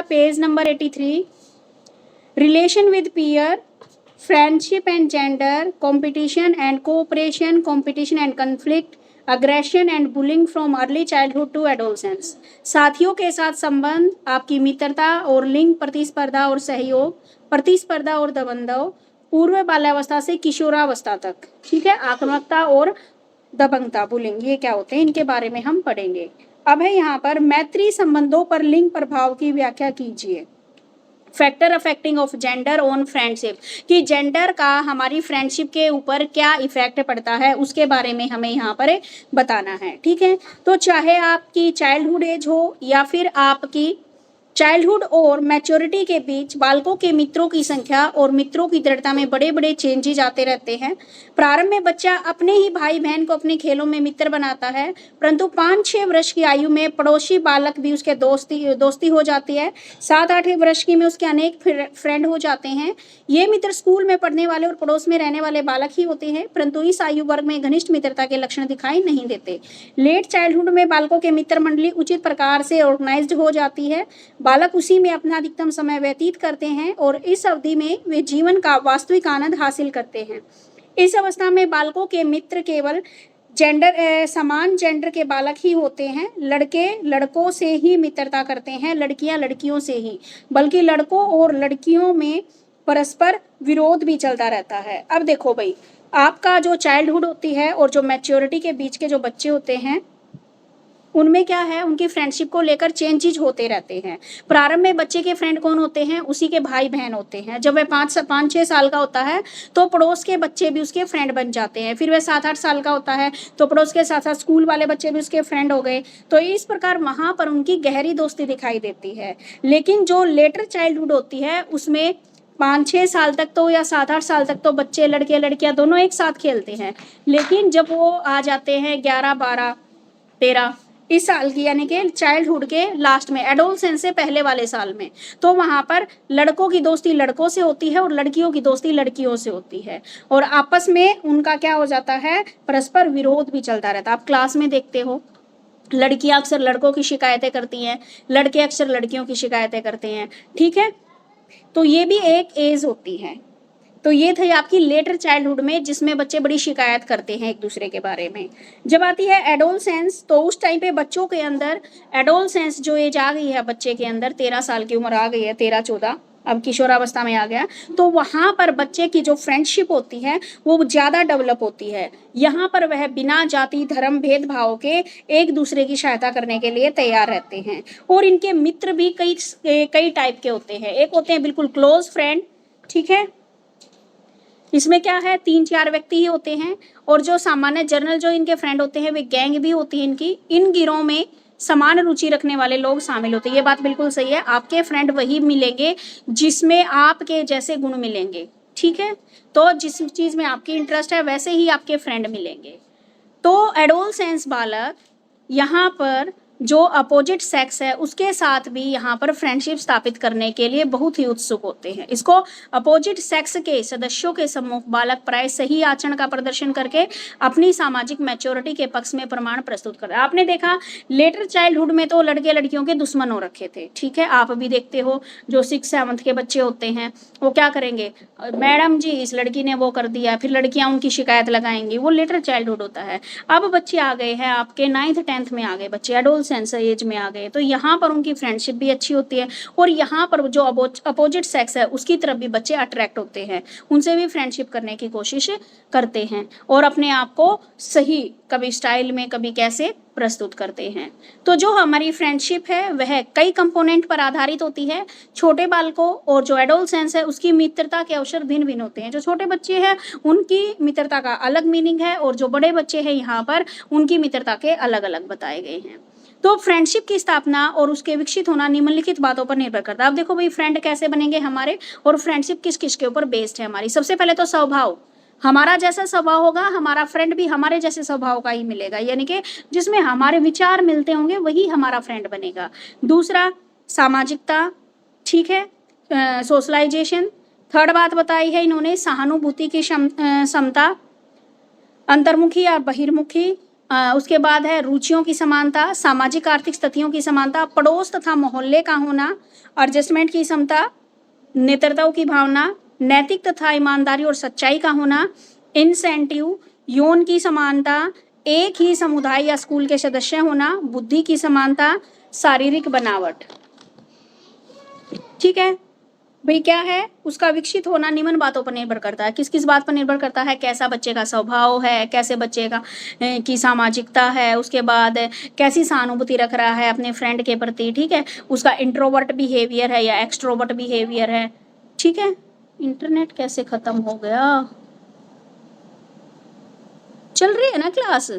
Page number 83, relation with peer, friendship and gender, competition and cooperation, competition and conflict, aggression and bullying from early childhood to adolescence. साथियों के साथ संबंध, आपकी मित्रता और लिंग प्रतिस्पर्धा और सहयोग, प्रतिस्पर्धा और दबंधव, पूर्व बाल्यावस्था से किशोरावस्था तक। ठीक है, आक्रामकता और दबंगता, बुलिंग, ये क्या होते हैं, इनके बारे में हम पढ़ेंगे। अब है यहाँ पर मैत्री संबंधों पर लिंग प्रभाव की व्याख्या कीजिए। Factor affecting of gender on friendship, कि जेंडर का हमारी फ्रेंडशिप के ऊपर क्या इफेक्ट पड़ता है, उसके बारे में हमें यहाँ पर बताना है। ठीक है, तो चाहे आपकी चाइल्डहुड एज हो या फिर आपकी चाइल्डहुड और मैच्योरिटी के बीच बालकों के मित्रों की संख्या और मित्रों की दृढ़ता में बड़े बड़े चेंजेस आते रहते हैं। प्रारंभ में बच्चा अपने ही भाई बहन को अपने खेलों में मित्र बनाता है, परंतु 5-6 वर्ष की आयु में पड़ोसी बालक भी उसके दोस्ती हो जाती है। 7-8 वर्ष की में उसके अनेक फ्रेंड हो जाते हैं। ये मित्र स्कूल में पढ़ने वाले और पड़ोस में रहने वाले बालक ही होते हैं, परंतु इस आयु वर्ग में घनिष्ठ मित्रता के लक्षण दिखाई नहीं देते। लेट चाइल्डहुड में बालकों के मित्र मंडली उचित प्रकार से ऑर्गेनाइज्ड हो जाती है। बालक उसी में अपना अधिकतम समय व्यतीत करते हैं और इस अवधि में वे जीवन का वास्तविक आनंद हासिल करते हैं। इस अवस्था में बालकों के मित्र केवल समान जेंडर के बालक ही होते हैं। लड़के लड़कों से ही मित्रता करते हैं, लड़कियां लड़कियों से ही, बल्कि लड़कों और लड़कियों में परस्पर विरोध भी चलता रहता है। अब देखो भाई, आपका जो चाइल्डहुड होती है और जो मैच्योरिटी के बीच के जो बच्चे होते हैं, उनमें क्या है, उनकी फ्रेंडशिप को लेकर चेंजेस होते रहते हैं। प्रारंभ में बच्चे के फ्रेंड कौन होते हैं, उसी के भाई बहन होते हैं। जब वह 5-6 साल का होता है तो पड़ोस के बच्चे भी उसके फ्रेंड बन जाते हैं। फिर वह 7-8 साल का होता है तो पड़ोस के साथ साथ स्कूल वाले बच्चे भी उसके फ्रेंड हो गए। तो इस प्रकार वहाँ पर उनकी गहरी दोस्ती दिखाई देती है। लेकिन जो लेटर चाइल्डहुड होती है उसमें 5-6 साल तक तो या 7-8 साल तक तो बच्चे लड़के लड़कियां दोनों एक साथ खेलते हैं। लेकिन जब वो आ जाते हैं 11, 12, 13 इस साल की, यानी कि चाइल्डहुड के लास्ट में, एडोलसेंस से पहले वाले साल में, तो वहाँ पर लड़कों की दोस्ती लड़कों से होती है और लड़कियों की दोस्ती लड़कियों से होती है। और आपस में उनका क्या हो जाता है, परस्पर विरोध भी चलता रहता है। आप क्लास में देखते हो, लड़कियां अक्सर लड़कों की शिकायतें करती हैं, लड़के अक्सर लड़कियों की शिकायतें करते हैं। ठीक है, तो ये भी एक एज होती है। तो ये थी आपकी लेटर चाइल्डहुड में, जिसमें बच्चे बड़ी शिकायत करते हैं एक दूसरे के बारे में। जब आती है एडोलसेंस, तो उस टाइम पे बच्चों के अंदर एडोलसेंस जो एज आ गई है बच्चे के अंदर, 13 साल की उम्र आ गई है, 13-14, अब किशोरावस्था में आ गया, तो वहाँ पर बच्चे की जो फ्रेंडशिप होती है वो ज़्यादा डेवलप होती है। यहाँ पर वह बिना जाति धर्म भेदभाव के एक दूसरे की सहायता करने के लिए तैयार रहते हैं। और इनके मित्र भी कई टाइप के होते हैं। एक होते हैं बिल्कुल क्लोज फ्रेंड, ठीक है, इसमें क्या है 3-4 व्यक्ति ही होते हैं। और जो सामान्य जर्नल जो इनके फ्रेंड होते हैं वे गैंग भी होती है इनकी। इन गिरोह में समान रुचि रखने वाले लोग शामिल होते हैं। ये बात बिल्कुल सही है, आपके फ्रेंड वही मिलेंगे जिसमें आपके जैसे गुण मिलेंगे। ठीक है, तो जिस चीज़ में आपकी इंटरेस्ट है वैसे ही आपके फ्रेंड मिलेंगे। तो एडोलसेंस बालक यहाँ पर जो अपोजिट सेक्स है उसके साथ भी यहाँ पर फ्रेंडशिप स्थापित करने के लिए बहुत ही उत्सुक होते हैं। इसको अपोजिट सेक्स के सदस्यों के सम्मुख बालक प्राय सही आचरण का प्रदर्शन करके अपनी सामाजिक मैच्योरिटी के पक्ष में प्रमाण प्रस्तुत कर रहा है। आपने देखा लेटर चाइल्डहुड में तो लड़के लड़कियों के दुश्मन हो रखे थे। ठीक है, आप भी देखते हो जो 6-7 के बच्चे होते हैं वो क्या करेंगे, मैडम जी इस लड़की ने वो कर दिया, फिर लड़कियां उनकी शिकायत लगाएंगी, वो लेटर चाइल्डहुड होता है। अब बच्चे आ गए हैं आपके 9th-10th में आ गए बच्चे, एडोलसेंस एज में आ गए, तो यहाँ पर उनकी फ्रेंडशिप भी अच्छी होती है। और यहाँ पर जो अपोजिट सेक्स है उसकी तरफ भी बच्चे अट्रैक्ट होते हैं, उनसे भी फ्रेंडशिप करने की कोशिश करते हैं और अपने आप को सही कभी स्टाइल में कभी कैसे प्रस्तुत करते हैं। तो जो हमारी फ्रेंडशिप है वह कई कंपोनेंट पर आधारित होती है। छोटे बालकों और जो एडोलसेंस है उसकी मित्रता के अवसर भिन्न भिन्न होते हैं। जो छोटे बच्चे हैं उनकी मित्रता का अलग मीनिंग है और जो बड़े बच्चे हैं यहाँ पर उनकी मित्रता के अलग अलग बताए गए हैं। तो फ्रेंडशिप की स्थापना और उसके विकसित होना निम्नलिखित बातों पर निर्भर करता है। अब देखो भाई फ्रेंड कैसे बनेंगे हमारे, और फ्रेंडशिप किस किस के ऊपर बेस्ड है हमारी। सबसे पहले तो स्वभाव, हमारा जैसा स्वभाव होगा हमारा फ्रेंड भी हमारे जैसे स्वभाव का ही मिलेगा, यानी कि जिसमें हमारे विचार मिलते होंगे वही हमारा फ्रेंड बनेगा। दूसरा सामाजिकता, ठीक है, सोशलाइजेशन। थर्ड बात बताई है इन्होंने सहानुभूति की क्षमता, अंतर्मुखी या बहिर्मुखी, उसके बाद है रुचियों की समानता, सामाजिक आर्थिक स्थितियों की समानता, पड़ोस तथा मोहल्ले का होना, एडजस्टमेंट की क्षमता, नेतृत्व की भावना, नैतिक तथा ईमानदारी और सच्चाई का होना, इंसेंटिव, यौन की समानता, एक ही समुदाय या स्कूल के सदस्य होना, बुद्धि की समानता, शारीरिक बनावट। ठीक है भाई, क्या है उसका विकसित होना निम्न बातों पर निर्भर करता है। किस किस बात पर निर्भर करता है? कैसा बच्चे का स्वभाव है, कैसे बच्चे का की सामाजिकता है, उसके बाद कैसी सहानुभूति रख रहा है अपने फ्रेंड के प्रति, ठीक है, उसका इंट्रोवर्ट बिहेवियर है या एक्सट्रोवर्ट बिहेवियर है। ठीक है, इंटरनेट कैसे खत्म हो गया? चल रही है ना क्लास?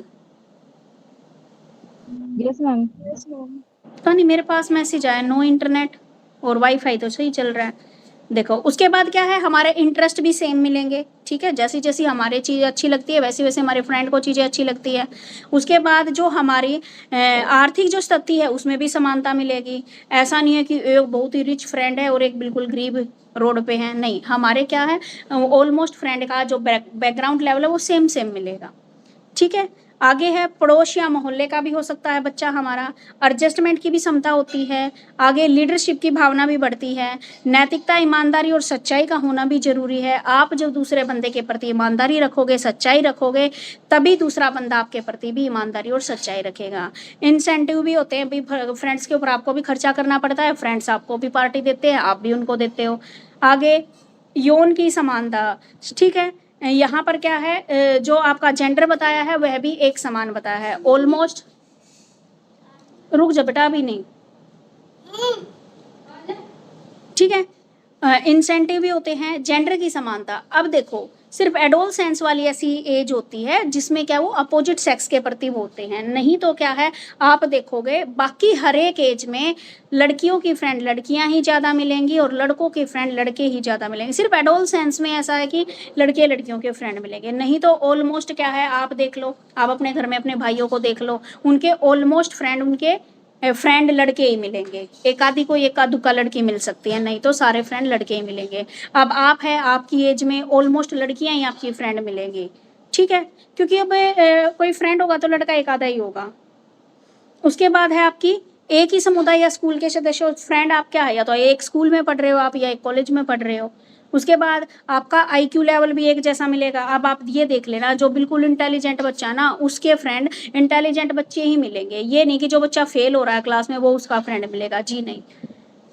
Yes ma'am. पता नहीं, मेरे पास मैसेज आया नो इंटरनेट, और वाईफाई तो सही चल रहा है। देखो उसके बाद क्या है, हमारे इंटरेस्ट भी सेम मिलेंगे। ठीक है, जैसी जैसी हमारी चीज़ अच्छी लगती है वैसी वैसे हमारे फ्रेंड को चीज़ें अच्छी लगती है। उसके बाद जो हमारी आर्थिक जो स्थिति है उसमें भी समानता मिलेगी। ऐसा नहीं है कि एक बहुत ही रिच फ्रेंड है और एक बिल्कुल गरीब रोड पे है, नहीं, हमारे क्या है ऑलमोस्ट फ्रेंड का जो बैकग्राउंड लेवल है वो सेम सेम मिलेगा। ठीक है, आगे है पड़ोस या मोहल्ले का भी हो सकता है बच्चा हमारा, एडजस्टमेंट की भी क्षमता होती है, आगे लीडरशिप की भावना भी बढ़ती है, नैतिकता, ईमानदारी और सच्चाई का होना भी जरूरी है। आप जब दूसरे बंदे के प्रति ईमानदारी रखोगे, सच्चाई रखोगे, तभी दूसरा बंदा आपके प्रति भी ईमानदारी और सच्चाई रखेगा। इंसेंटिव भी होते हैं भाई, फ्रेंड्स के ऊपर आपको भी खर्चा करना पड़ता है, फ्रेंड्स आपको भी पार्टी देते हैं, आप भी उनको देते हो। आगे यौन की समानता, ठीक है, यहाँ पर क्या है जो आपका जेंडर बताया है वह भी एक समान बताया है ऑलमोस्ट। रुक जा बेटा, अभी नहीं। ठीक है, इंसेंटिव भी होते हैं, जेंडर की समानता। अब देखो सिर्फ एडोलसेंस वाली ऐसी एज होती है जिसमें क्या वो अपोजिट सेक्स के प्रति होते हैं, नहीं तो क्या है आप देखोगे बाकी हर एक एज में लड़कियों की फ्रेंड लड़कियां ही ज़्यादा मिलेंगी और लड़कों की फ्रेंड लड़के ही ज़्यादा मिलेंगे। सिर्फ एडोलसेंस में ऐसा है कि लड़के लड़कियों के फ्रेंड मिलेंगे, नहीं तो ऑलमोस्ट क्या है आप देख लो, आप अपने घर में अपने भाइयों को देख लो, उनके ऑलमोस्ट फ्रेंड उनके फ्रेंड लड़के ही मिलेंगे। एक आधी को एक आध का लड़की मिल सकती है, नहीं तो सारे फ्रेंड लड़के ही मिलेंगे। अब आप है, आपकी एज में ऑलमोस्ट लड़कियां ही आपकी फ्रेंड मिलेंगी। ठीक है, क्योंकि अब कोई फ्रेंड होगा तो लड़का एक आधा ही होगा। उसके बाद है आपकी एक ही समुदाय या स्कूल के सदस्य, फ्रेंड आप क्या है, या तो एक स्कूल में पढ़ रहे हो आप या एक कॉलेज में पढ़ रहे हो। उसके बाद आपका आईक्यू लेवल भी एक जैसा मिलेगा। अब आप ये देख लेना, जो बिल्कुल इंटेलिजेंट बच्चा ना उसके फ्रेंड इंटेलिजेंट बच्चे ही मिलेंगे, ये नहीं कि जो बच्चा फेल हो रहा है क्लास में वो उसका फ्रेंड मिलेगा, जी नहीं।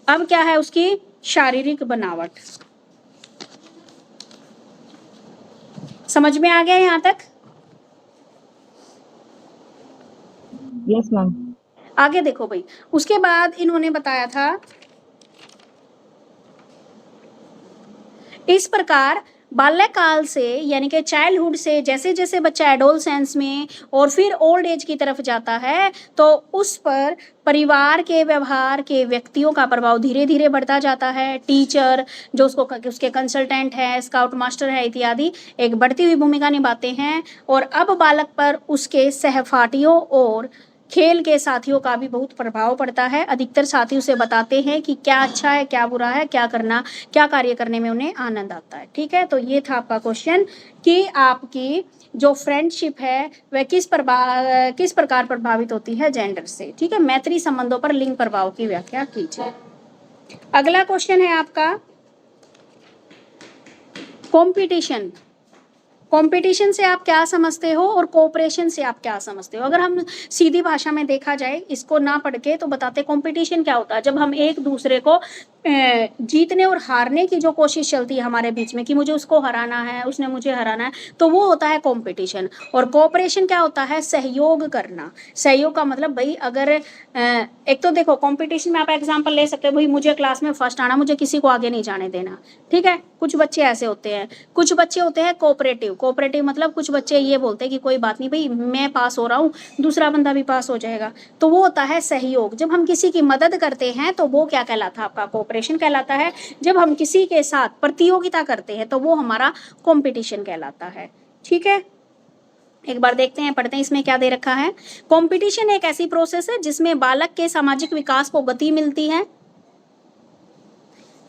अब क्या है उसकी शारीरिक बनावट, समझ में आ गया यहाँ तक? Yes ma'am. आगे देखो भाई, उसके बाद इन्होंने बताया था इस प्रकार बाल्यकाल से यानी कि चाइल्डहुड से जैसे जैसे बच्चा एडोलसेंस में और फिर ओल्ड एज की तरफ जाता है तो उस पर परिवार के व्यवहार के व्यक्तियों का प्रभाव धीरे धीरे बढ़ता जाता है। टीचर जो उसके कंसल्टेंट है, स्काउट मास्टर है इत्यादि एक बढ़ती हुई भूमिका निभाते हैं। और अब बालक पर उसके सहपाठियों और खेल के साथियों का भी बहुत प्रभाव पड़ता है। अधिकतर साथी उसे बताते हैं कि क्या अच्छा है, क्या बुरा है, क्या कार्य करने में उन्हें आनंद आता है। ठीक है, तो ये था आपका क्वेश्चन कि आपकी जो फ्रेंडशिप है वह किस प्रकार प्रभावित होती है जेंडर से। ठीक है, मैत्री संबंधों पर लिंग प्रभाव की व्याख्या कीजिए। अगला क्वेश्चन है आपका कंपटीशन। कंपटीशन से आप क्या समझते हो और कोऑपरेशन से आप क्या समझते हो? अगर हम सीधी भाषा में देखा जाए इसको ना पढ़ के तो बताते कंपटीशन क्या होता है, जब हम एक दूसरे को जीतने और हारने की जो कोशिश चलती है हमारे बीच में कि मुझे उसको हराना है, उसने मुझे हराना है, तो वो होता है कंपटीशन। और कोऑपरेशन क्या होता है? सहयोग करना। सहयोग का मतलब भाई अगर एक तो देखो कंपटीशन में आप एग्जांपल ले सकते हो, भाई मुझे क्लास में फर्स्ट आना, मुझे किसी को आगे नहीं जाने देना। ठीक है, कुछ बच्चे ऐसे होते हैं। कुछ बच्चे होते हैं कोऑपरेटिव मतलब कुछ बच्चे ये बोलते हैं कि कोई बात नहीं भाई मैं पास हो रहा हूँ, दूसरा बंदा भी पास हो जाएगा, तो वो होता है सहयोग। जब हम किसी की मदद करते हैं तो वो क्या कहलाता है? आपका कोऑपरेशन कहलाता है। जब हम किसी के साथ प्रतियोगिता करते हैं तो वो हमारा कंपटीशन कहलाता है। ठीक है, एक बार देखते हैं, पढ़ते हैं इसमें क्या दे रखा है। कंपटीशन एक ऐसी प्रोसेस है जिसमें बालक के सामाजिक विकास को गति मिलती है।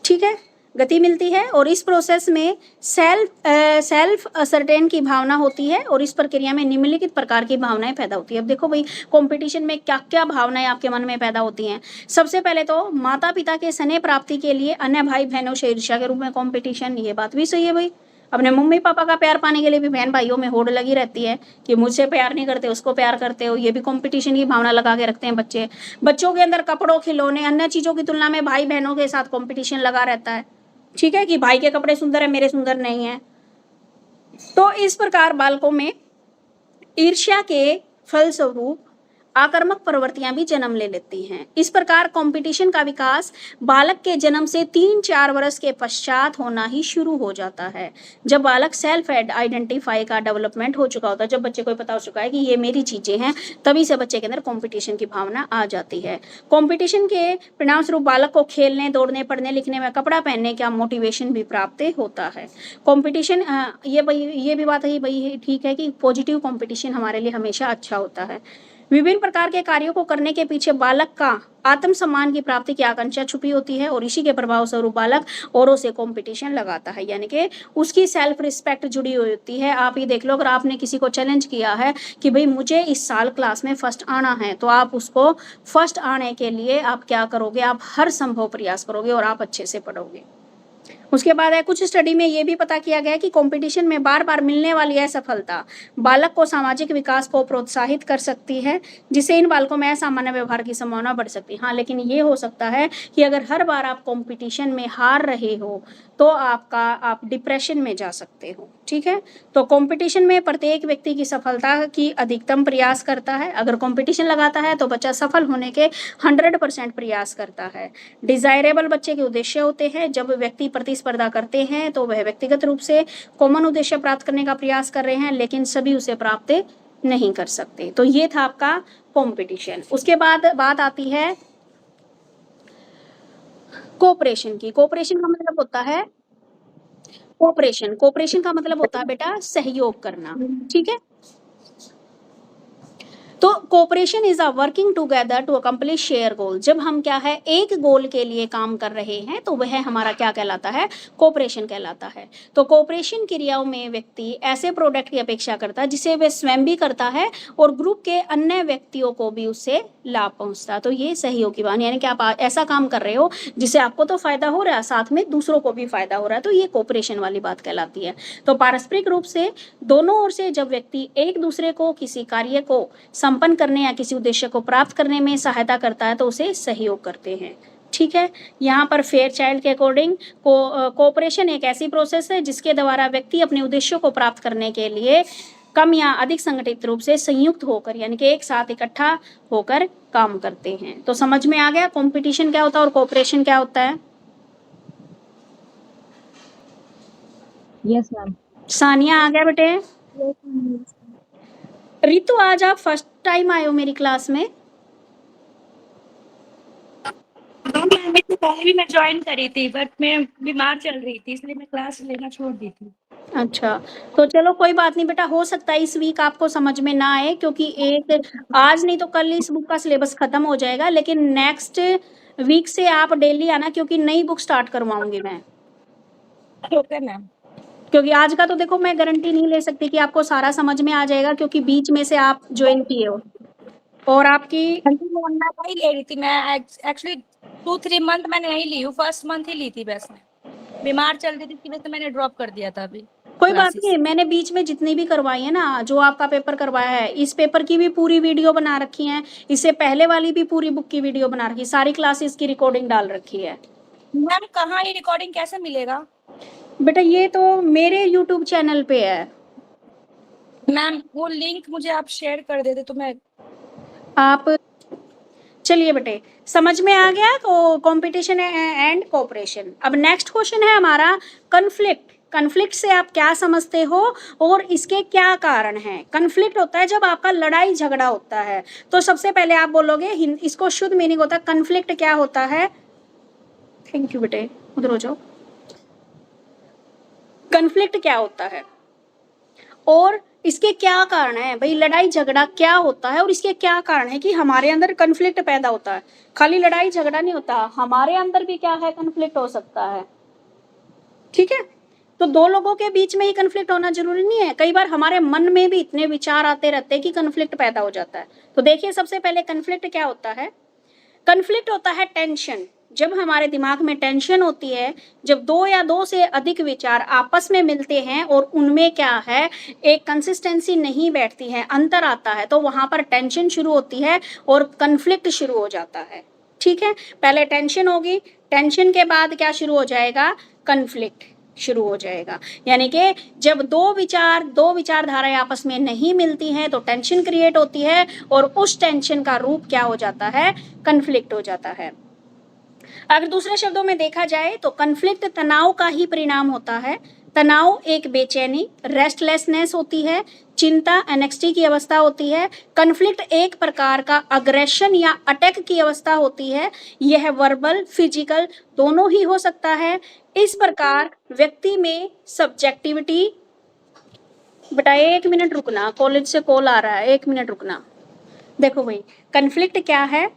ठीक है, गति मिलती है और इस प्रोसेस में सेल्फ असर्टेन की भावना होती है और इस प्रक्रिया में निम्नलिखित प्रकार की भावनाएं पैदा होती है। अब देखो भाई, कंपटीशन में क्या क्या भावनाएं आपके मन में पैदा होती हैं। सबसे पहले तो माता पिता के स्नेह प्राप्ति के लिए अन्य भाई बहनों से ईर्ष्या के रूप में कंपटीशन, ये बात भी सही है भाई। अपने मम्मी पापा का प्यार पाने के लिए भी बहन भाइयों में होड़ लगी रहती है कि मुझसे प्यार नहीं करते, उसको प्यार करते हो, ये भी कंपटीशन की भावना लगा के रखते हैं बच्चे। बच्चों के अंदर कपड़ों, खिलौने, अन्य चीजों की तुलना में भाई बहनों के साथ कंपटीशन लगा रहता है। ठीक है, कि भाई के कपड़े सुंदर है, मेरे सुंदर नहीं है। तो इस प्रकार बालकों में ईर्ष्या के फलस्वरूप आक्रामक प्रवृत्तियां भी जन्म ले लेती हैं। इस प्रकार कंपटीशन का विकास बालक के जन्म से 3-4 वर्ष के पश्चात होना ही शुरू हो जाता है, जब बालक सेल्फ आइडेंटिफाई का डेवलपमेंट हो चुका होता है। जब बच्चे को पता हो चुका है कि ये मेरी चीजें हैं, तभी से बच्चे के अंदर कंपटीशन की भावना आ जाती है। कंपटीशन के परिणाम स्वरूप बालक को खेलने, दौड़ने, पढ़ने, लिखने में, कपड़ा पहनने का मोटिवेशन भी प्राप्त होता है। कंपटीशन, ये भी बात है भाई, ठीक है कि पॉजिटिव कंपटीशन हमारे लिए हमेशा अच्छा होता है। विभिन्न प्रकार के कार्यों को करने के पीछे बालक का आत्मसम्मान की प्राप्ति की आकांक्षा छुपी होती है और इसी के प्रभाव स्वरूप बालक औरों से कंपटीशन लगाता है, यानी कि उसकी सेल्फ रिस्पेक्ट जुड़ी हुई होती है। आप ये देख लो, अगर आपने किसी को चैलेंज किया है कि भाई मुझे इस साल क्लास में फर्स्ट आना है, तो आप उसको फर्स्ट आने के लिए आप क्या करोगे, आप हर संभव प्रयास करोगे और आप अच्छे से पढ़ोगे। उसके बाद है, कुछ स्टडी में ये भी पता किया गया कि कंपटीशन में बार बार मिलने वाली असफलता बालक को सामाजिक विकास को प्रोत्साहित कर सकती है, जिससे इन बालकों में असामान्य व्यवहार की संभावना बढ़ सकती है। हाँ, लेकिन ये हो सकता है कि अगर हर बार आप कंपटीशन में हार रहे हो तो आप डिप्रेशन में जा सकते हो। ठीक है, तो कंपटीशन में प्रत्येक व्यक्ति की सफलता की अधिकतम प्रयास करता है। अगर कंपटीशन लगाता है तो बच्चा सफल होने के 100% प्रयास करता है। डिजायरेबल बच्चे के उद्देश्य होते हैं। जब व्यक्ति प्रतिस्पर्धा करते हैं तो वह व्यक्तिगत रूप से कॉमन उद्देश्य प्राप्त करने का प्रयास कर रहे हैं, लेकिन सभी उसे प्राप्त नहीं कर सकते। तो ये था आपका कंपटीशन। उसके बाद बात आती है कोऑपरेशन की। कोऑपरेशन का मतलब होता है कोऑपरेशन का मतलब होता है बेटा सहयोग करना। ठीक है, तो cooperation is a working together to accomplish share goal. जब हम क्या है एक गोल के लिए काम कर रहे हैं तो वह हमारा क्या कहलाता है, कोऑपरेशन कहलाता है। तो कोऑपरेशन क्रियाओं में व्यक्ति ऐसे प्रोडक्ट की अपेक्षा करता है जिसे वह स्वयं भी करता है और ग्रुप के अन्य व्यक्तियों को भी उससे लाभ पहुंचता है। तो ये सहयोग की बात, यानी कि आप ऐसा काम कर रहे हो जिससे आपको तो फायदा हो रहा है, साथ में दूसरों को भी फायदा हो रहा है, तो ये कोऑपरेशन वाली बात कहलाती है। तो पारस्परिक रूप से दोनों ओर से जब व्यक्ति एक दूसरे को किसी कार्य को संपन्न करने या किसी उद्देश्य को प्राप्त करने में सहायता करता है तो उसे सहयोग करते हैं। ठीक है, यहाँ पर फेयर चाइल्ड के अकॉर्डिंग कोऑपरेशन एक ऐसी प्रोसेस है जिसके द्वारा व्यक्ति अपने उद्देश्यों को प्राप्त करने के लिए कम या अधिक संगठित रूप से संयुक्त होकर, यानी कि एक साथ इकट्ठा होकर काम करते हैं। तो समझ में आ गया कंपटीशन क्या होता है और कोऑपरेशन क्या होता है। Yes ma'am. सानिया आ गया बेटे। रितु, आज आप फर्स्ट टाइम आए हो मेरी क्लास में। पहले भी मैं ज्वाइन करी थी, बट मैं बीमार चल रही थी, इसलिए मैं क्लास लेना छोड़ दी थी। अच्छा, तो चलो कोई बात नहीं बेटा, हो सकता है इस वीक आपको समझ में ना आए, क्योंकि एक आज नहीं तो कल इस बुक का सिलेबस खत्म हो जाएगा, लेकिन नेक्स्ट वीक से आप डेली आना, क्योंकि नई बुक स्टार्ट करवाऊंगी मैं। Okay ma'am. क्योंकि आज का तो देखो मैं गारंटी नहीं ले सकती कि आपको सारा समझ में आ जाएगा, क्योंकि बीच में से आप ज्वाइन किए हो और आपकी मैं नहीं ले रही थी, मैं एक्चुअली 2-3 मंथ मैंने नहीं ली हूँ, फर्स्ट मंथ ही ली थी बस। मैं बीमार चल रही थी, इसकी वजह से मैंने ड्रॉप कर दिया था। अभी कोई बात नहीं, मैंने बीच में जितनी भी करवाई है ना, जो आपका पेपर करवाया है, इस पेपर की भी पूरी वीडियो बना रखी है, इससे पहले वाली भी पूरी बुक की वीडियो बना रखी है, सारी क्लासेस की रिकॉर्डिंग डाल रखी है। मैम कहाँ ये रिकॉर्डिंग कैसे मिलेगा? बेटा ये तो मेरे YouTube चैनल पे है। मैम वो लिंक मुझे आप शेयर कर देते तो मैं आप चलिए बेटे, समझ में आ गया तो कंपटीशन एंड कोऑपरेशन। अब नेक्स्ट क्वेश्चन है हमारा कन्फ्लिक्ट। कन्फ्लिक्ट से आप क्या समझते हो और इसके क्या कारण हैं। कन्फ्लिक्ट होता है जब आपका लड़ाई झगड़ा होता है। तो सबसे पहले आप बोलोगे, इसको शुद्ध मीनिंग होता है कन्फ्लिक्ट क्या होता है। थैंक यू बेटे, उधर हो जाओ। कन्फ्लिक्ट क्या होता है और इसके क्या कारण है। भाई लड़ाई झगड़ा क्या होता है और इसके क्या कारण है कि हमारे अंदर कन्फ्लिक्ट पैदा होता है। खाली लड़ाई झगड़ा नहीं होता, हमारे अंदर भी क्या है, कन्फ्लिक्ट हो सकता है। ठीक है, तो दो लोगों के बीच में ही कन्फ्लिक्ट होना जरूरी नहीं है, कई बार हमारे मन में भी इतने विचार आते रहते हैं कि कन्फ्लिक्ट पैदा हो जाता है। तो देखिए सबसे पहले कन्फ्लिक्ट क्या होता है? कन्फ्लिक्ट होता है टेंशन। जब हमारे दिमाग में टेंशन होती है, जब दो या दो से अधिक विचार आपस में मिलते हैं और उनमें क्या है, एक कंसिस्टेंसी नहीं बैठती है, अंतर आता है, तो वहां पर टेंशन शुरू होती है और कन्फ्लिक्ट शुरू हो जाता है। ठीक है, पहले टेंशन होगी, टेंशन के बाद क्या शुरू हो जाएगा? कन्फ्लिक्ट शुरू हो जाएगा। यानी कि जब दो विचारधाराएं आपस में नहीं मिलती हैं तो टेंशन क्रिएट होती है और उस टेंशन का रूप क्या हो जाता है? कन्फ्लिक्ट हो जाता है। अगर दूसरे शब्दों में देखा जाए तो कन्फ्लिक्ट तनाव का ही परिणाम होता है। तनाव एक बेचैनी, रेस्टलेसनेस होती है, चिंता, एंग्जाइटी की अवस्था होती है। कन्फ्लिक्ट एक प्रकार का अग्रेशन या अटैक की अवस्था होती है। यह वर्बल, फिजिकल दोनों ही हो सकता है। इस प्रकार व्यक्ति में सब्जेक्टिविटी, बेटा 1 मिनट रुकना, कॉलेज से कॉल आ रहा है, 1 मिनट रुकना। देखो भाई, कन्फ्लिक्ट क्या है?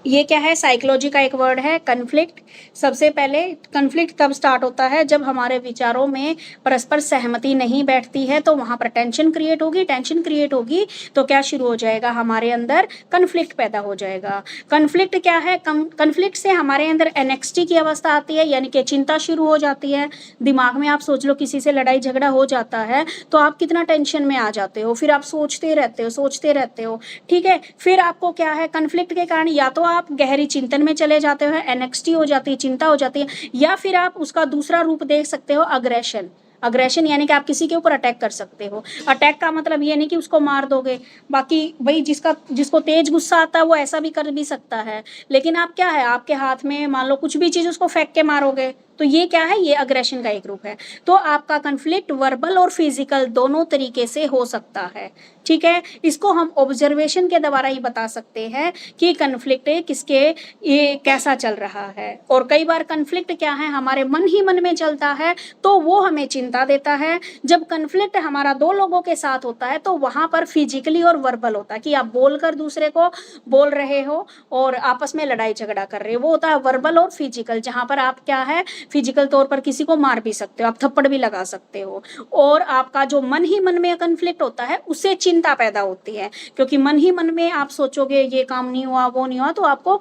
ये क्या है? साइकोलॉजी का एक वर्ड है कन्फ्लिक्ट। सबसे पहले कन्फ्लिक्ट तब स्टार्ट होता है जब हमारे विचारों में परस्पर सहमति नहीं बैठती है, तो वहां पर टेंशन क्रिएट होगी। टेंशन क्रिएट होगी तो क्या शुरू हो जाएगा? हमारे अंदर कन्फ्लिक्ट पैदा हो जाएगा। कन्फ्लिक्ट क्या है? कन्फ्लिक्ट से हमारे अंदर एनेक्सिटी की अवस्था आती है, यानी कि चिंता शुरू हो जाती है। दिमाग में आप सोच लो, किसी से लड़ाई झगड़ा हो जाता है तो आप कितना टेंशन में आ जाते हो, फिर आप सोचते रहते हो। ठीक है, फिर आपको क्या है? कन्फ्लिक्ट के कारण या तो आप गहरी चिंतन में चले जाते हो, एनेक्सिटी हो जाती है, चिंता हो जाती है, या फिर आप उसका दूसरा रूप देख सकते हो, अग्रेशन। अग्रेशन यानी कि आप किसी के ऊपर अटैक कर सकते हो। अटैक का मतलब ये नहीं कि उसको मार दोगे, बाकी भाई जिसको तेज गुस्सा आता है वो ऐसा भी कर भी सकता है, लेकिन आप क्या है, आपके हाथ में मान लो कुछ भी चीज, उसको फेंक के मारोगे, तो ये क्या है? ये अग्रेशन का एक रूप है। तो आपका कन्फ्लिक्ट वर्बल और फिजिकल दोनों तरीके से हो सकता है। ठीक है, इसको हम ऑब्जर्वेशन के द्वारा ही बता सकते हैं कि कन्फ्लिक्ट किसके ये कैसा चल रहा है। और कई बार कन्फ्लिक्ट क्या है? हमारे मन ही मन में चलता है तो वो हमें चिंता देता है। जब कन्फ्लिक्ट हमारा दो लोगों के साथ होता है तो वहां पर फिजिकली और वर्बल होता है कि आप बोलकर दूसरे को बोल रहे हो और आपस में लड़ाई झगड़ा कर रहे हो, वो होता है वर्बल और फिजिकल, जहां पर आप क्या है, फिजिकल तौर पर किसी को मार भी सकते हो, आप थप्पड़ भी लगा सकते हो। और आपका जो मन ही मन में कन्फ्लिक्ट होता है उससे चिंता पैदा होती है, क्योंकि मन ही मन में आप सोचोगे ये काम नहीं हुआ, वो नहीं हुआ, तो आपको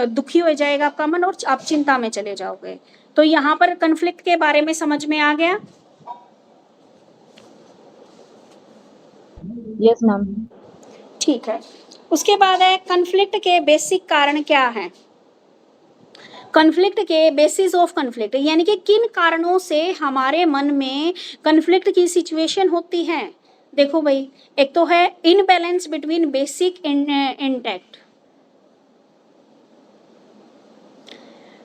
दुखी हो जाएगा आपका मन और आप चिंता में चले जाओगे। तो यहाँ पर कन्फ्लिक्ट के बारे में समझ में आ गया? Yes ma'am. ठीक है, उसके बाद है कन्फ्लिक्ट के बेसिक कारण क्या हैं? कन्फ्लिक्ट के बेसिस ऑफ कन्फ्लिक्ट, यानी कि किन कारणों से हमारे मन में कन्फ्लिक्ट की सिचुएशन होती है। देखो भाई, एक तो है इनबैलेंस बिटवीन बेसिक इंटैक्ट।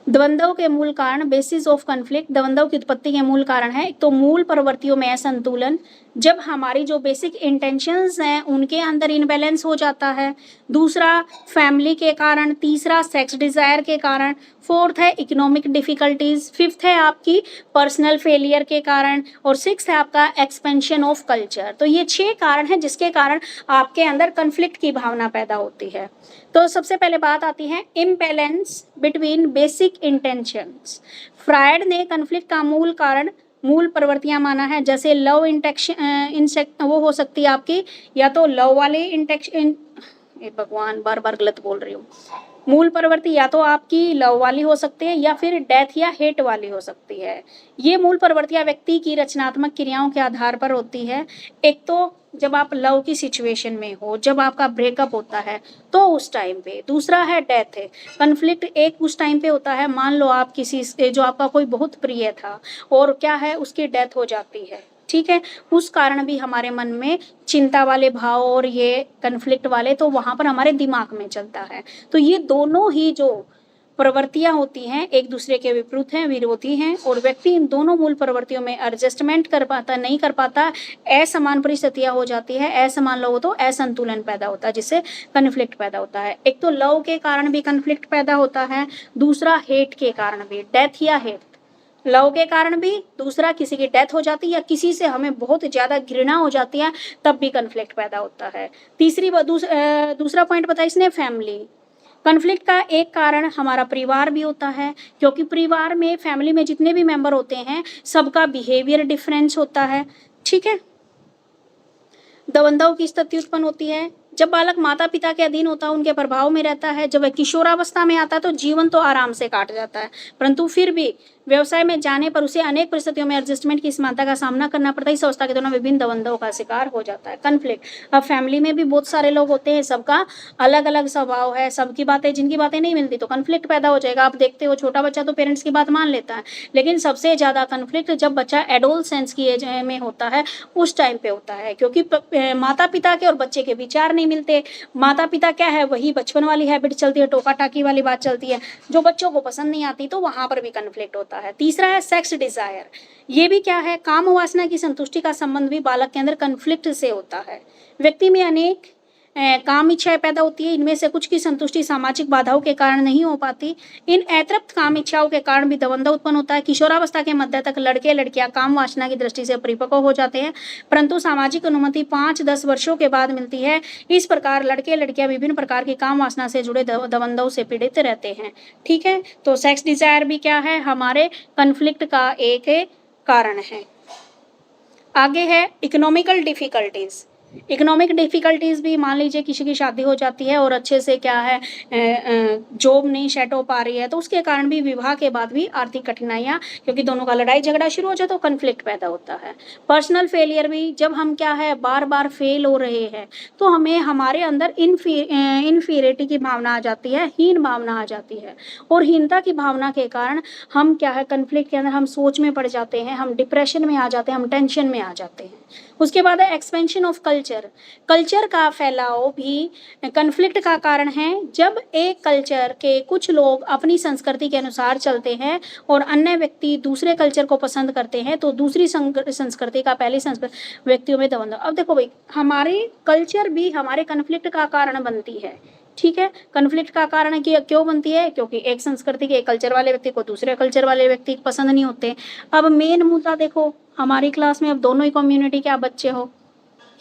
द्वंद्व के मूल कारण, बेसिस ऑफ कन्फ्लिक्ट, द्वंद्व की उत्पत्ति के मूल कारण है। एक तो मूल प्रवृत्तियों में असंतुलन, जब हमारी जो बेसिक इंटेंशंस हैं उनके अंदर इनबैलेंस हो जाता है। दूसरा फैमिली के कारण, तीसरा सेक्स डिजायर के कारण, फोर्थ है इकोनॉमिक डिफिकल्टीज, फिफ्थ है आपकी पर्सनल फेलियर के कारण, और सिक्स्थ है आपका एक्सपेंशन ऑफ कल्चर। तो ये 6 कारण हैं जिसके कारण आपके अंदर कन्फ्लिक्ट की भावना पैदा होती है। तो सबसे पहले बात आती है imbalance between basic intentions. Freud ने कन्फ्लिक्ट का मूल कारण मूल प्रवृत्तियां माना है, जैसे लव इंटेक्शन वो हो सकती है आपकी, या तो लव वाले इंटेक्शन, भगवान बार बार गलत बोल रही हूँ, मूल प्रवृत्ति या तो आपकी लव वाली हो सकती है या फिर डेथ या हेट वाली हो सकती है। ये मूल प्रवृत्तियां व्यक्ति की रचनात्मक क्रियाओं के आधार पर होती है। एक तो जब आप लव की सिचुएशन में हो, जब आपका ब्रेकअप होता है तो उस टाइम पे, दूसरा है डेथ है। कन्फ्लिक्ट एक उस टाइम पे होता है, मान लो आप किसी से जो आपका कोई बहुत प्रिय था और क्या है उसकी डेथ हो जाती है, ठीक है, उस कारण भी हमारे मन में चिंता वाले भाव और ये कन्फ्लिक्ट वाले तो वहां पर हमारे दिमाग में चलता है। तो ये दोनों ही जो प्रवृत्तियां होती हैं एक दूसरे के विपरीत हैं, विरोधी हैं, और व्यक्ति इन दोनों मूल प्रवृत्तियों में एडजस्टमेंट नहीं कर पाता, असमान परिस्थितियां हो जाती है, असमान लोगों तो असंतुलन पैदा होता है जिससे कन्फ्लिक्ट पैदा होता है। एक तो लव के कारण भी कन्फ्लिक्ट पैदा होता है, दूसरा हेट के कारण भी, डेथ या हेट, लव के कारण भी, दूसरा किसी की डेथ हो जाती है या किसी से हमें बहुत ज्यादा घृणा हो जाती है तब भी कन्फ्लिक्ट पैदा होता है। दूसरा पॉइंट बताया इसने फैमिली। कन्फ्लिक्ट का एक कारण हमारा परिवार भी होता है, क्योंकि परिवार में, फैमिली में जितने भी मेंबर होते हैं सबका बिहेवियर डिफरेंस होता है, ठीक है। द्वंद्व की स्थिति उत्पन्न होती है जब बालक माता पिता के अधीन होता है, उनके प्रभाव में रहता है। जब वह किशोरावस्था में आता है तो जीवन तो आराम से काट जाता है, परंतु फिर भी व्यवसाय में जाने पर उसे अनेक परिस्थितियों में एडजस्टमेंट की समानता का सामना करना पड़ता है। इस अवस्था के दौरान विभिन्न द्वंद्वों का शिकार हो जाता है। कन्फ्लिक्ट, अब फैमिली में भी बहुत सारे लोग होते हैं, सबका अलग अलग स्वभाव है, सबकी बातें, जिनकी बातें नहीं मिलती तो कन्फ्लिक्ट पैदा हो जाएगा। आप देखते हो छोटा बच्चा तो पेरेंट्स की बात मान लेता है, लेकिन सबसे ज़्यादा कन्फ्लिक्ट जब बच्चा एडोलसेंस की एज में होता है उस टाइम पे होता है, क्योंकि माता पिता के और बच्चे के विचार नहीं मिलते। माता पिता क्या है, वही बचपन वाली हैबिट चलती है, टोका टाकी वाली बात चलती है जो बच्चों को पसंद नहीं आती, तो वहां पर भी कन्फ्लिक्ट होता है। तीसरा है सेक्स डिजायर, ये भी क्या है, काम वासना की संतुष्टि का संबंध भी बालक के अंदर कन्फ्लिक्ट से होता है। व्यक्ति में अनेक काम इच्छाएं पैदा होती है, इनमें से कुछ की संतुष्टि सामाजिक बाधाओं के कारण नहीं हो पाती। इन अतृप्त काम इच्छाओं के कारण भी द्वंद्व उत्पन्न होता है। किशोरावस्था के मध्य तक लड़के लड़कियां काम वासना की दृष्टि से परिपक्व हो जाते हैं, परंतु सामाजिक अनुमति 5-10 वर्षों के बाद मिलती है। इस प्रकार लड़के लड़कियां विभिन्न प्रकार की काम वासना से जुड़े द्वंद्वों से पीड़ित रहते हैं, ठीक है। तो सेक्स डिजायर भी क्या है, हमारे कन्फ्लिक्ट का एक कारण है। आगे है इकोनॉमिकल डिफिकल्टीज। इकोनॉमिक डिफिकल्टीज भी, मान लीजिए किसी की शादी हो जाती है और अच्छे से क्या है जॉब नहीं सेट हो पा रही है, तो उसके कारण भी विवाह के बाद भी आर्थिक कठिनाइयाँ, क्योंकि दोनों का लड़ाई झगड़ा शुरू हो जाए तो कन्फ्लिक्ट पैदा होता है। पर्सनल फेलियर भी, जब हम क्या है बार बार फेल हो रहे हैं तो हमें हमारे अंदर इनफीरियरिटी की भावना आ जाती है, हीन भावना आ जाती है, और हीनता की भावना के कारण हम क्या है कन्फ्लिक्ट के अंदर हम सोच में पड़ जाते हैं, हम डिप्रेशन में आ जाते हैं, हम टेंशन में आ जाते हैं। उसके बाद है एक्सपेंशन ऑफ कल्चर। कल्चर का फैलाव भी कन्फ्लिक्ट का कारण है। जब एक कल्चर के कुछ लोग अपनी संस्कृति के अनुसार चलते हैं और अन्य व्यक्ति दूसरे कल्चर को पसंद करते हैं तो दूसरी संस्कृति का पहली संस्कृति व्यक्तियों में द्वंद्व। अब देखो भाई, हमारी कल्चर भी हमारे कन्फ्लिक्ट का कारण बनती है, ठीक है। कन्फ्लिक्ट का कारण कि क्यों बनती है, क्योंकि एक संस्कृति के एक कल्चर वाले व्यक्ति को दूसरे कल्चर वाले व्यक्ति पसंद नहीं होते। अब मेन मुद्दा देखो, हमारी क्लास में अब दोनों ही कम्युनिटी के आप बच्चे हो,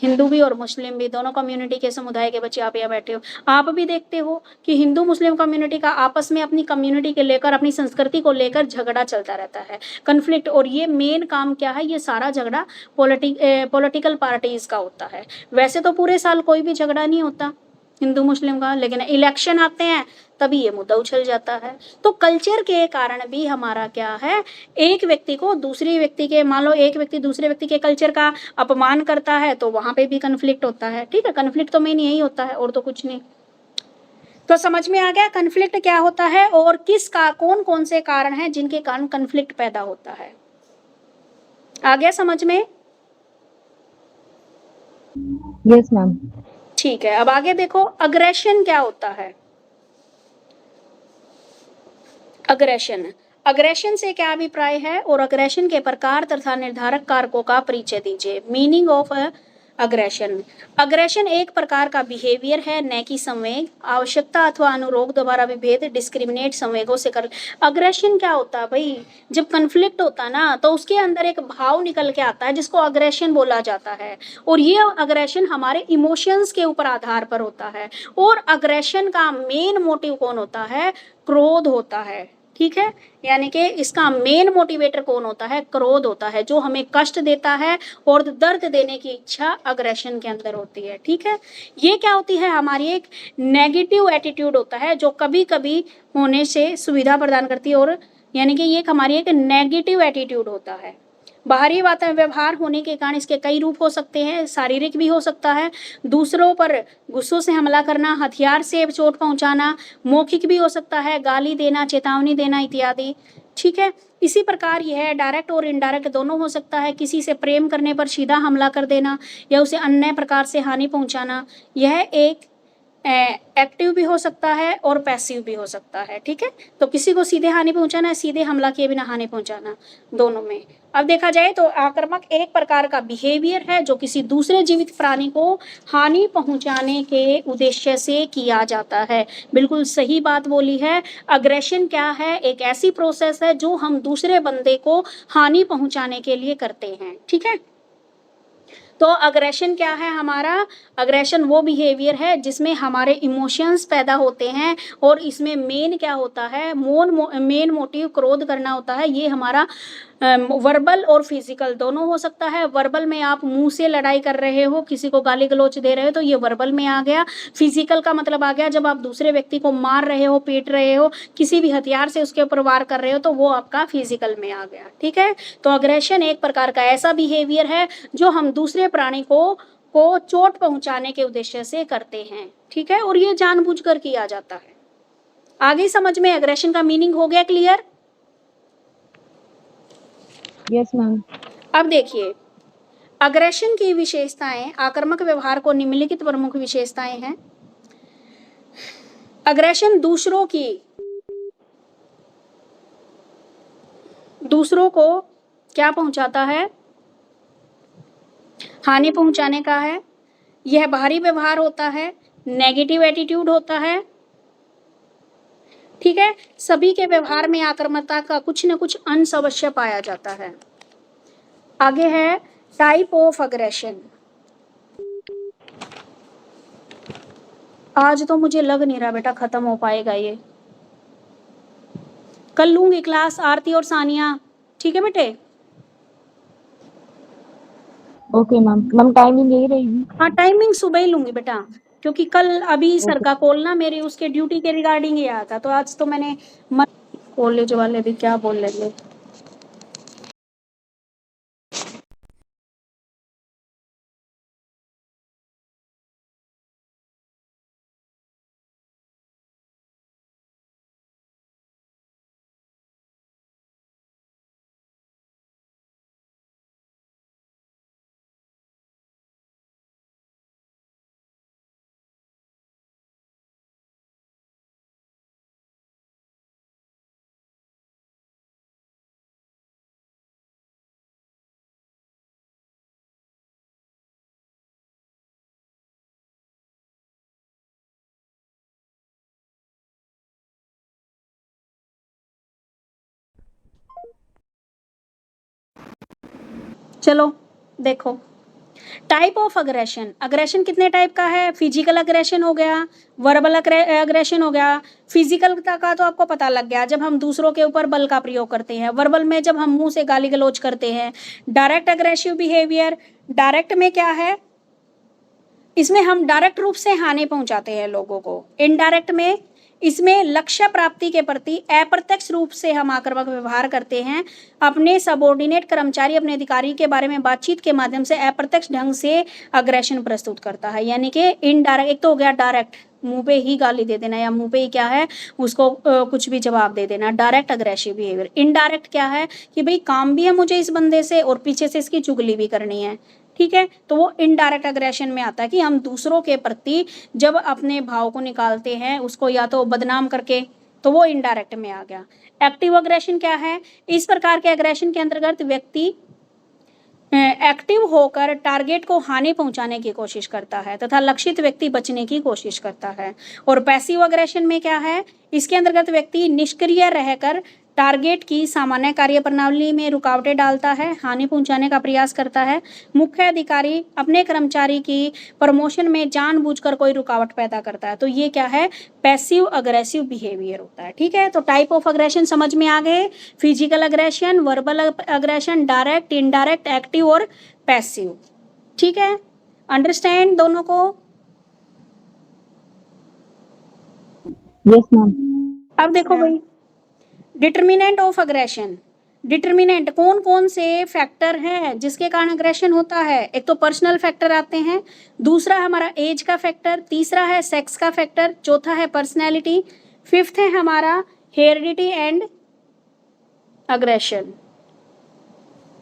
हिंदू भी और मुस्लिम भी, दोनों कम्युनिटी के समुदाय के बच्चे आप यहाँ बैठे हो। आप भी देखते हो कि हिंदू मुस्लिम कम्युनिटी का आपस में अपनी कम्युनिटी के लेकर, अपनी संस्कृति को लेकर झगड़ा चलता रहता है, कन्फ्लिक्ट। और ये मेन काम क्या है, ये सारा झगड़ा पॉलिटिकल पार्टीज का होता है। वैसे तो पूरे साल कोई भी झगड़ा नहीं होता हिंदू मुस्लिम का, लेकिन इलेक्शन आते हैं तभी ये मुद्दा उछल जाता है। तो कल्चर के कारण भी हमारा क्या है, एक व्यक्ति को दूसरे व्यक्ति के, मान लो एक व्यक्ति दूसरे व्यक्ति के कल्चर का अपमान करता है तो वहां पे भी कन्फ्लिक्ट होता है, ठीक है। कन्फ्लिक्ट तो मेन यही होता है और तो कुछ नहीं। तो समझ में आ गया कन्फ्लिक्ट क्या होता है और किसका कौन कौन से कारण है जिनके कारण कन्फ्लिक्ट पैदा होता है। आ गया समझ में? Yes ma'am. ठीक है, अब आगे देखो अग्रेशन क्या होता है। अग्रेशन से क्या अभिप्राय है और अग्रेशन के प्रकार तथा निर्धारक कारकों का परिचय दीजिए। मीनिंग ऑफ अग्रेशन एक प्रकार का बिहेवियर है, न कि संवेग। आवश्यकता अथवा अनुरोध द्वारा विभेद, डिस्क्रिमिनेट संवेगों से कर। अग्रेशन क्या होता है भाई, जब कन्फ्लिक्ट होता ना तो उसके अंदर एक भाव निकल के आता है जिसको अग्रेशन बोला जाता है, और ये अग्रेशन हमारे इमोशंस के ऊपर आधार पर होता है। और अग्रेशन का मेन मोटिव कौन होता है, क्रोध होता है, ठीक है। यानी कि इसका मेन मोटिवेटर कौन होता है, क्रोध होता है, जो हमें कष्ट देता है और दर्द देने की इच्छा अग्रेशन के अंदर होती है, ठीक है। ये क्या होती है, हमारी एक नेगेटिव एटीट्यूड होता है जो कभी कभी होने से सुविधा प्रदान करती है, और यानी कि ये हमारी एक नेगेटिव एटीट्यूड होता है। बाहरी व्यवहार होने के कारण इसके कई रूप हो सकते हैं। शारीरिक भी हो सकता है, दूसरों पर गुस्सों से हमला करना, हथियार से चोट पहुंचाना। मौखिक भी हो सकता है, गाली देना, चेतावनी देना इत्यादि, ठीक है। इसी प्रकार यह डायरेक्ट और इनडायरेक्ट दोनों हो सकता है। किसी से प्रेम करने पर सीधा हमला कर देना या उसे अन्य प्रकार से हानि पहुंचाना, यह एक एक्टिव भी हो सकता है और पैसिव भी हो सकता है, ठीक है। तो किसी को सीधे हानि पहुंचाना है, सीधे हमला किए बिना हानि पहुंचाना, दोनों में। अब देखा जाए तो आक्रामक एक प्रकार का बिहेवियर है जो किसी दूसरे जीवित प्राणी को हानि पहुंचाने के उद्देश्य से किया जाता है। बिल्कुल सही बात बोली है। अग्रेशन क्या है, एक ऐसी प्रोसेस है जो हम दूसरे बंदे को हानि पहुंचाने के लिए करते हैं, ठीक है। तो अग्रेशन क्या है हमारा? अग्रेशन वो बिहेवियर है जिसमें हमारे इमोशंस पैदा होते हैं और इसमें मेन क्या होता है? मेन मोटिव क्रोध करना होता है। ये हमारा वर्बल और फिजिकल दोनों हो सकता है। वर्बल में आप मुंह से लड़ाई कर रहे हो, किसी को गाली गलौच दे रहे हो, तो ये वर्बल में आ गया। फिजिकल का मतलब आ गया जब आप दूसरे व्यक्ति को मार रहे हो, पीट रहे हो, किसी भी हथियार से उसके ऊपर वार कर रहे हो, तो वो आपका फिजिकल में आ गया। ठीक है, तो अग्रेशन एक प्रकार का ऐसा बिहेवियर है जो हम दूसरे प्राणी को चोट पहुंचाने के उद्देश्य से करते हैं। ठीक है, और ये जानबूझकर किया जाता है। आगे समझ में अग्रेशन का मीनिंग हो गया क्लियर? Yes ma'am. अब देखिए, अग्रेशन की विशेषताएं, आक्रामक व्यवहार को निम्नलिखित प्रमुख विशेषताएं हैं। अग्रेशन दूसरों को क्या पहुंचाता है? हानि पहुंचाने का है। यह बाहरी व्यवहार होता है, नेगेटिव एटीट्यूड होता है। ठीक है, सभी के व्यवहार में आक्रामकता का कुछ न कुछ अंश अवश्य पाया जाता है। आगे है टाइप ऑफ अग्रेशन। आज तो मुझे लग नहीं रहा बेटा खत्म हो पाएगा ये। कल लूंगी क्लास आरती और सानिया। ठीक है बेटे? Okay ma'am. मैम टाइमिंग यही रहेगी? हाँ, टाइमिंग सुबह ही लूंगी बेटा, क्योंकि कल अभी सर का कॉल ना मेरी उसके ड्यूटी के रिगार्डिंग ही आया था, तो आज तो मैंने कॉलेज वाले भी क्या बोल लेंगे। चलो देखो, टाइप ऑफ अग्रेशन। अग्रेशन कितने टाइप का है? फिजिकल अग्रेशन हो गया, वर्बल अग्रेशन हो गया। फिजिकल का तो आपको पता लग गया, जब हम दूसरों के ऊपर बल का प्रयोग करते हैं। वर्बल में जब हम मुंह से गाली गलौज करते हैं। डायरेक्ट अग्रेसिव बिहेवियर, डायरेक्ट में क्या है? इसमें हम डायरेक्ट रूप से हानि पहुंचाते हैं लोगों को। इनडायरेक्ट में इसमें लक्ष्य प्राप्ति के प्रति अप्रत्यक्ष रूप से हम आक्रामक व्यवहार करते हैं। अपने सबॉर्डिनेट कर्मचारी, अपने अधिकारी के बारे में बातचीत के माध्यम से अप्रत्यक्ष ढंग से अग्रेशन प्रस्तुत करता है। यानी कि इनडायरेक्ट, एक तो हो गया डायरेक्ट, मुंह पे ही गाली दे देना या मुंह पे ही क्या है उसको कुछ भी जवाब दे देना, डायरेक्ट अग्रेसिव बिहेवियर। इनडायरेक्ट क्या है कि भाई काम भी है मुझे इस बंदे से और पीछे से इसकी चुगली भी करनी है। ठीक है, तो वो इनडायरेक्ट अग्रेशन में आता है कि हम दूसरों के प्रति जब अपने भाव को निकालते हैं, उसको या तो बदनाम करके, तो वो इनडायरेक्ट में आ गया। एक्टिव अग्रेशन क्या है? इस प्रकार के अग्रेशन के अंतर्गत व्यक्ति एक्टिव होकर टारगेट को हानि पहुंचाने की कोशिश करता है तथा लक्षित व्यक्ति बचने की कोशिश करता है। और पैसिव अग्रेशन में क्या है? इसके अंतर्गत व्यक्ति निष्क्रिय रहकर टारगेट की सामान्य कार्यप्रणाली में रुकावटें डालता है, हानि पहुंचाने का प्रयास करता है। मुख्य अधिकारी अपने कर्मचारी की प्रमोशन में जानबूझकर कोई रुकावट पैदा करता है, तो ये क्या है? पैसिव अग्रेसिव बिहेवियर होता है। ठीक है, तो टाइप ऑफ अग्रेशन समझ में आ गए। Physical aggression, verbal aggression, direct, indirect, active और पैसिव। ठीक है, अंडरस्टैंड दोनों को? Yes ma'am. अब देखो भाई, डिटर्मिनेंट ऑफ अग्रेशन। डिटर्मिनेंट कौन कौन से फैक्टर हैं जिसके कारण अग्रेशन होता है? एक तो पर्सनल फैक्टर आते हैं, दूसरा हमारा एज का फैक्टर, तीसरा है सेक्स का फैक्टर, चौथा है पर्सनैलिटी, फिफ्थ है हमारा हेरिडिटी एंड अग्रेशन।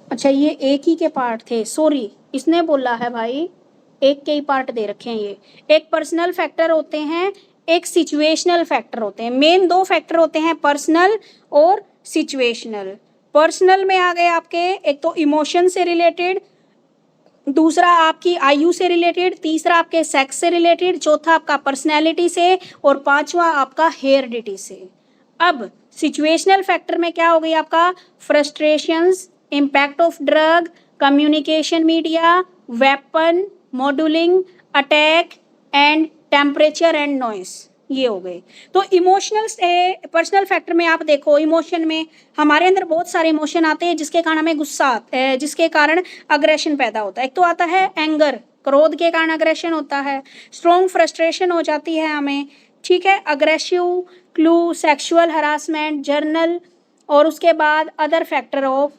अच्छा, ये एक ही के पार्ट थे, सॉरी, इसने बोला है भाई एक के ही पार्ट दे रखे हैं। ये एक पर्सनल फैक्टर होते हैं, एक सिचुएशनल फैक्टर होते हैं। मेन दो फैक्टर होते हैं, पर्सनल और सिचुएशनल। पर्सनल में आ गए आपके, एक तो इमोशन से रिलेटेड, दूसरा आपकी आयु से रिलेटेड, तीसरा आपके सेक्स से रिलेटेड, चौथा आपका पर्सनैलिटी से और पांचवा आपका हेरिडिटी से। अब सिचुएशनल फैक्टर में क्या हो गई आपका? Frustrations, impact of drug, communication media, weapon, modelling, attack and temperature and noise, ये हो गए। तो इमोशनल पर्सनल फैक्टर में आप देखो, इमोशन में हमारे अंदर बहुत सारे इमोशन आते हैं जिसके कारण हमें गुस्सा आता है, जिसके कारण अग्रेशन पैदा होता है। एक तो आता है एंगर, क्रोध के कारण अग्रेशन होता है। स्ट्रॉन्ग फ्रस्ट्रेशन हो जाती है हमें, ठीक है। Aggressive clue, sexual harassment, journal, और उसके बाद अदर फैक्टर ऑफ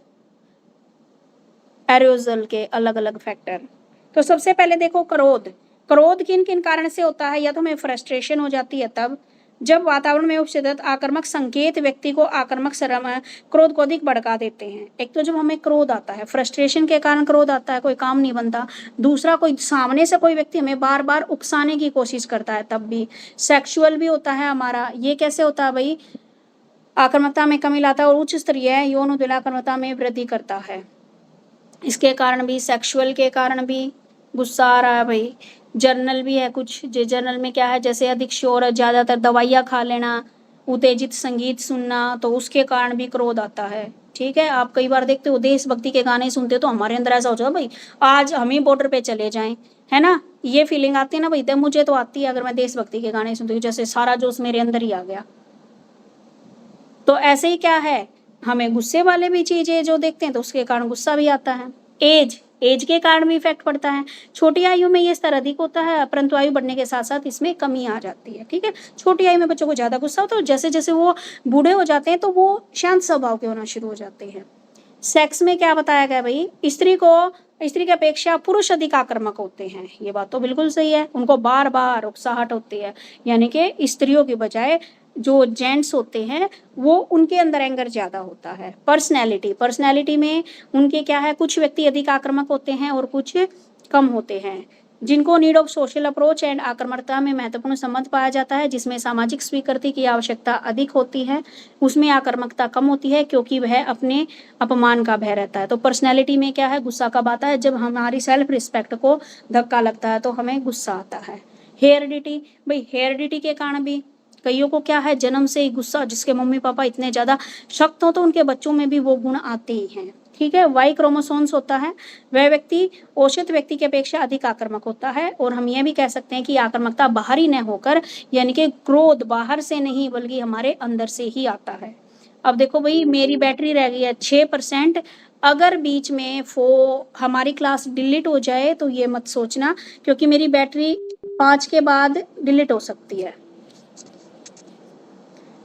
एरोजल के अलग अलग फैक्टर। तो सबसे पहले देखो क्रोध। क्रोध किन किन कारण से होता है? या तो हमें फ्रस्ट्रेशन हो जाती है तब जब वातावरण में उपस्थित आक्रामक संकेत व्यक्ति को आक्रामक क्रोध को अधिक भड़का देते हैं। एक तो जब हमें क्रोध आता है, फ्रस्ट्रेशन के कारण क्रोध आता है, कोई काम नहीं बनता। दूसरा, कोई सामने से कोई व्यक्ति हमें बार बार उकसाने की कोशिश करता है, तब भी। सेक्सुअल भी होता है हमारा, ये कैसे होता है भाई? आक्रामकता में कमी लाता है और उच्च स्तरीय यौन दुराक्रामकता में वृद्धि करता है। इसके कारण भी, सेक्सुअल के कारण भी गुस्सा आ रहा है भाई। जर्नल भी है कुछ, जर्नल में क्या है, जैसे अधिक शोर, ज़्यादातर दवाइयाँ खा लेना, उत्तेजित संगीत सुनना, तो उसके कारण भी क्रोध आता है, ठीक है। आप कई बार देखते हो देशभक्ति के गाने सुनते हो तो हमारे अंदर ऐसा हो जाता है भाई आज हम ही बॉर्डर पे चले जाएं, है ना, ये फीलिंग आती है ना भाई। तो मुझे तो आती है अगर मैं देशभक्ति के गाने सुनती हूँ, जैसे सारा जोश मेरे अंदर ही आ गया। तो ऐसे ही क्या है, हमें गुस्से वाले भी चीजें जो देखते हैं तो उसके कारण गुस्सा भी आता है। एज के कारण भी इफेक्ट पड़ता है। छोटी आयु में ये स्तर अधिक होता है, परंतु आयु बढ़ने के साथ साथ इसमें कमी आ जाती है, ठीक है। छोटी आयु में बच्चों को ज्यादा गुस्सा होता है, जैसे जैसे वो बूढ़े हो जाते हैं तो वो शांत स्वभाव के होना शुरू हो जाते हैं। सेक्स में क्या बताया गया भाई, स्त्री की अपेक्षा पुरुष अधिक आक्रामक होते हैं, ये बात तो बिल्कुल सही है। उनको बार बार उकसाहट होती है, यानी कि स्त्रियों की बजाय जो जेंट्स होते हैं वो उनके अंदर एंगर ज़्यादा होता है। पर्सनैलिटी में उनके क्या है, कुछ व्यक्ति अधिक आक्रामक होते हैं और कुछ कम होते हैं। जिनको need of social approach and आक्रामकता में महत्वपूर्ण संबंध पाया जाता है, जिसमें सामाजिक स्वीकृति की आवश्यकता अधिक होती है, उसमें आक्रामकता कम होती है क्योंकि वह अपने अपमान का भय रहता है। तो पर्सनैलिटी में क्या है, गुस्सा कब आता है? जब हमारी सेल्फ रिस्पेक्ट को धक्का लगता है तो हमें गुस्सा आता है। हेरिडिटी, भाई हेरिडिटी के कारण भी कईयों को क्या है, जन्म से ही गुस्सा, जिसके मम्मी पापा इतने ज़्यादा सख्त हो तो उनके बच्चों में भी वो गुण आते ही हैं, ठीक है। वाई क्रोमोसोम्स होता है, वह व्यक्ति औसत व्यक्ति की अपेक्षा अधिक आक्रामक होता है। और हम ये भी कह सकते हैं कि आक्रामकता बाहरी न होकर, यानी कि क्रोध बाहर से नहीं बल्कि हमारे अंदर से ही आता है। अब देखो भाई, मेरी बैटरी रह गई है 6%, अगर बीच में हमारी क्लास डिलीट हो जाए तो ये मत सोचना, क्योंकि मेरी बैटरी 5 के बाद डिलीट हो सकती है,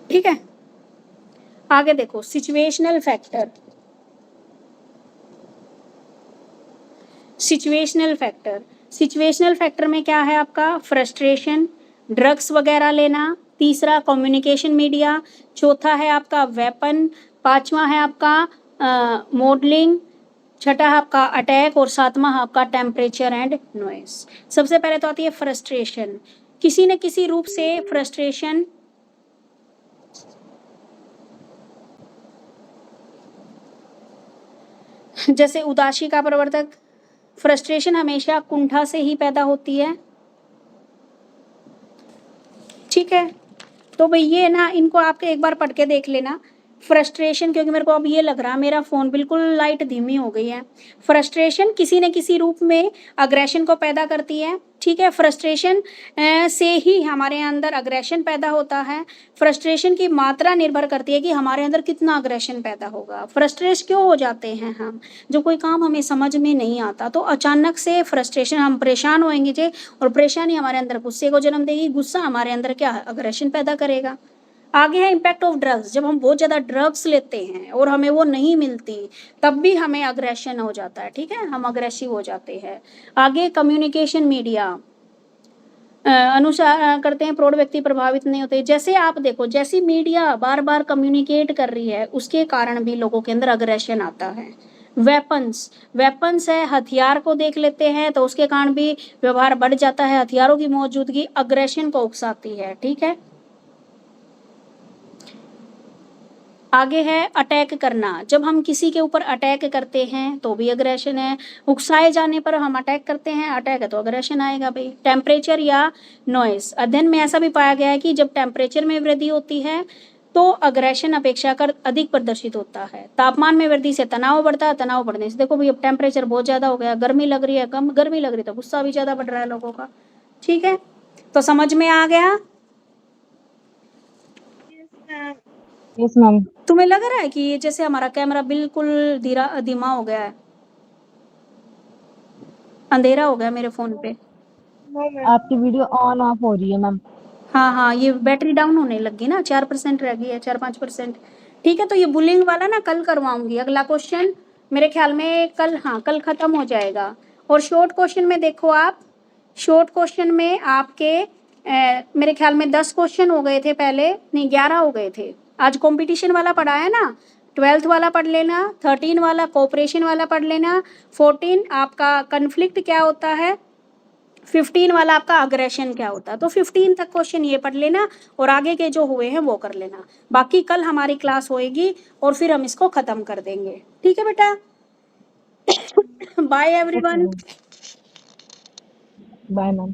ठीक है। आगे देखो, सिचुएशनल फैक्टर। सिचुएशनल फैक्टर में क्या है आपका, फ्रस्ट्रेशन, ड्रग्स वगैरह लेना। तीसरा कम्युनिकेशन मीडिया। चौथा है आपका वेपन। पांचवा है आपका मॉडलिंग। छठा है आपका अटैक और सातवां है आपका टेम्परेचर एंड नॉइस। सबसे पहले तो आती है फ्रस्ट्रेशन। किसी न किसी रूप से फ्रस्ट्रेशन जैसे उदासी का प्रवर्तक, फ्रस्ट्रेशन हमेशा कुंठा से ही पैदा होती है, ठीक है। तो भाई ये ना, इनको आपके एक बार पढ़ के देख लेना। फ्रस्ट्रेशन, क्योंकि मेरे को अब ये लग रहा है मेरा फ़ोन बिल्कुल लाइट धीमी हो गई है। फ्रस्ट्रेशन किसी न किसी रूप में अग्रेशन को पैदा करती है, ठीक है। फ्रस्ट्रेशन से ही हमारे अंदर अग्रेशन पैदा होता है। फ्रस्ट्रेशन की मात्रा निर्भर करती है कि हमारे अंदर कितना अग्रेशन पैदा होगा। फ्रस्ट्रेट क्यों हो जाते हैं हम, जो कोई काम हमें समझ में नहीं आता तो अचानक से फ्रस्ट्रेशन, हम परेशान होएंगे जे, और परेशानी हमारे अंदर गुस्से को जन्म देगी। गुस्सा हमारे अंदर क्या है, अग्रेशन पैदा करेगा। आगे है इम्पैक्ट ऑफ ड्रग्स। जब हम बहुत ज़्यादा ड्रग्स लेते हैं और हमें वो नहीं मिलती, तब भी हमें अग्रेशन हो जाता है, ठीक है, हम अग्रेसिव हो जाते हैं। आगे कम्युनिकेशन मीडिया अनुसार करते हैं, प्रौढ़ व्यक्ति प्रभावित नहीं होते। जैसे आप देखो, जैसी मीडिया बार बार कम्युनिकेट कर रही है उसके कारण भी लोगों के अंदर अग्रेशन आता है। वेपन्स है, हथियार को देख लेते हैं तो उसके कारण भी व्यवहार बढ़ जाता है। हथियारों की मौजूदगी अग्रेशन को उकसाती है, ठीक है। आगे है अटैक करना। जब हम किसी के ऊपर अटैक करते हैं तो भी अग्रेशन है। उकसाए जाने पर हम अटैक करते हैं, अटैक है तो अग्रेशन आएगा भाई। टेम्परेचर या नॉइस, अध्ययन में ऐसा भी पाया गया है कि जब टेम्परेचर में वृद्धि होती है तो अग्रेशन अपेक्षाकृत अधिक प्रदर्शित होता है। तापमान में वृद्धि से तनाव बढ़ता है, तनाव बढ़ने से देखो भाई अब टेम्परेचर बहुत ज़्यादा हो गया, गर्मी लग रही है, कम गर्मी लग रही है तो गुस्सा भी ज़्यादा बढ़ रहा है लोगों का। ठीक है, तो समझ में आ गया? Yes ma'am. तुम्हें लग रहा है कि ये जैसे हमारा कैमरा बिल्कुल धीमा हो गया है, अंधेरा हो गया मेरे फोन पे? आपकी वीडियो ऑन ऑफ हो रही है मैम। हाँ हाँ, ये बैटरी डाउन होने लगी ना, 4% रह गई है, 4-5%। ठीक है, तो ये बुलिंग वाला ना कल करवाऊंगी। अगला क्वेश्चन मेरे ख्याल में कल, हाँ कल खत्म हो जाएगा। और शॉर्ट क्वेश्चन में देखो आप, शॉर्ट क्वेश्चन में आपके मेरे ख्याल में 10 क्वेश्चन हो गए थे पहले, नहीं 11 हो गए थे। आज कंपटीशन वाला पढ़ा है ना, 12th वाला पढ़ लेना, 13 वाला कोऑपरेशन वाला पढ़ लेना, 14 आपका कन्फ्लिक्ट क्या होता है, 15 वाला आपका अग्रेशन क्या होता है। तो 15 तक क्वेश्चन ये पढ़ लेना और आगे के जो हुए हैं वो कर लेना। बाकी कल हमारी क्लास होएगी और फिर हम इसको खत्म कर देंगे। ठीक है बेटा, बाय एवरीवन। Bye ma'am.